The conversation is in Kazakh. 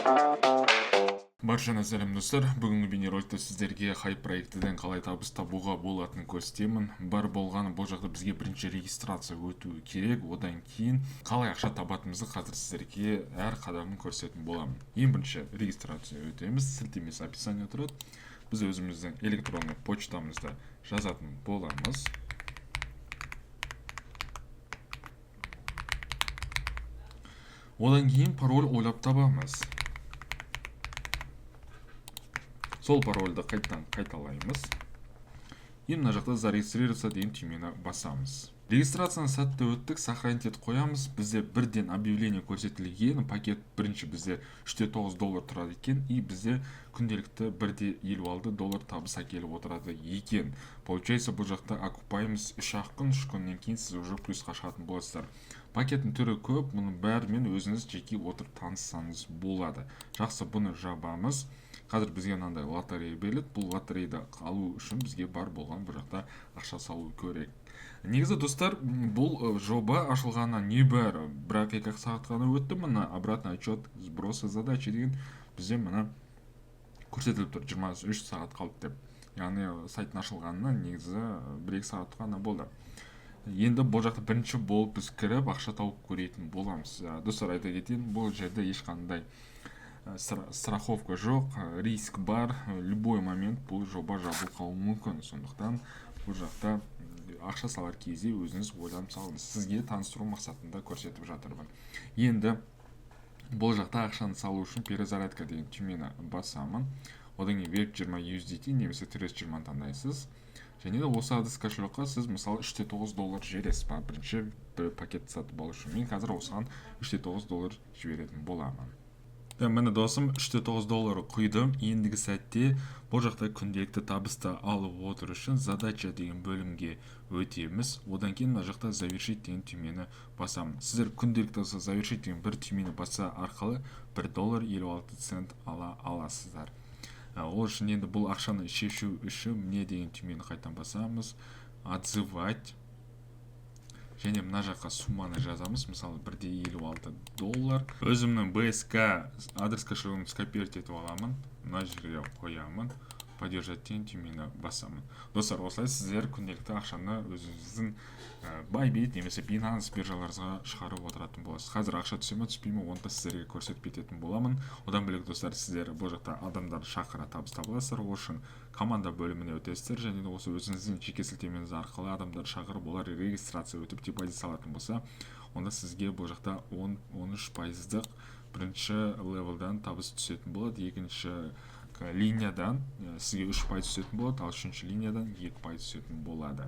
Баршаңызға сәлем достар. Бүгінгі бейнероликте сіздерге хайп проектіден қалай табыс табуға болатынын көрсетемін. Бар болғаны бұл жақта бізге бірінші регистрация өтуі керек. Одан кейін қалай ақша табатынымызды қазір сіздерге әр қадамын көрсететін боламын. Ең бірінші регистрация өтеміз. Сілтемесі описание тұрады. Біз өзіміздің электронды почтамызда жазатын боламыз. Одан кейін пароль ойлап табамыз. Сол парольді қайталаймыз. Мына жақта зарегистрироваться деген түймені басамыз. Регистрацияны сәтті өттік, сохранить етіп қоямыз. Бізде бірден объявление көрсетілген. Пакет бірінші бізде $9 тұрады екен, и бізде күнделікті $1.56 табыс әкеліп отырады екен. Получается, бұл жақта окупаймыз 3 күн, 3 күннен кейін сіз уже плюсқа шығатын боласыздар. Пакеттің түрі көп, мұның бәрімен өзіңіз жеке отырып таныссаңыз болады. Жақсы, бұны жабамыз. Қазір бізге мынандай лотерея беріледі. Бұл лотерейді алу үшін бізге бар болған бұл жақта ақша салу керек. Негізі достар, бұл жоба ашылғанына небәрі 1-2 сағат қана өтті. Мына обратный отчет сброса задачи деген бізде мына көрсетіліп тұр, 23 сағат қалды деп. Яғни сайттың ашылғанына негізі 1-2 сағат қана болды. Енді бұл жақта бірінші болып біз кіріп ақша тауып көретін боламыз. Достар, айта кетейін, бұл жерде ешқандай страховка жоқ, риск бар, любой момент бұл жоба жабылып қалуы мүмкін. Сондықтан бұл жақта ақша салар кезде өзіңіз ойланып салыңыз. Сізге таныстыру мақсатында көрсетіп жатырмын. Енді бұл жақта ақшаны салу үшін перезарядка деген түймені басамын. Одан кейін веб 20 USDT немесе $20 таңдайсыз. Және де осы адрес кошелекқа сіз мысалы $3.9 жібересіз ба, бірінші пакет сатып алу үшін. Мен қазір осыған $3.9 жіберетін боламын. Мені досым $3.9 құйдым. Ендігі сәтте бұл жақта күнделікті табысты алып отыр үшін задача деген бөлімге өтеміз. Одан кейін мына жақта завершить деген түймені басамын. Сіздер күнделікті завершить деген бір түймені баса арқылы $1.56 ала аласыздар. Ол үшін енді бұл ақшаны шешу үшін мне деген түймені қайтан басамыз. Отзывать. Және мына жаққа сумманы жазамыз. Мысалы $1.56. Өзімнің BSK адрес кошелегімді скопировать етіп аламын. Мына жерге қоямын. Поддержать деген түймені басамын. Достар, осылай сіздер күнделікті ақшаны өзіңіздің Bybit немесе Binance биржаларыңызға шығарып отыратын боласыз. Қазір ақша түсе ме түспей ме, оны да сіздерге көрсетіп кететін боламын. Одан бөлек достар, сіздер бұл жақта адамдар шақыра табыс табасыздар. Ол үшін команда бөліміне өтесіздер, және де осы өзіңіздің жеке сілтемеңіз арқылы адамдар шақырып олар регистрация өтіп депозит салатын болса, онда сізге бұл жақта 13%-дық бірінші левелдан табыс түсетін болады. Екінші линиядан сізге 3% түсетін болады, ал үшінші линиядан 2% түсетін болады.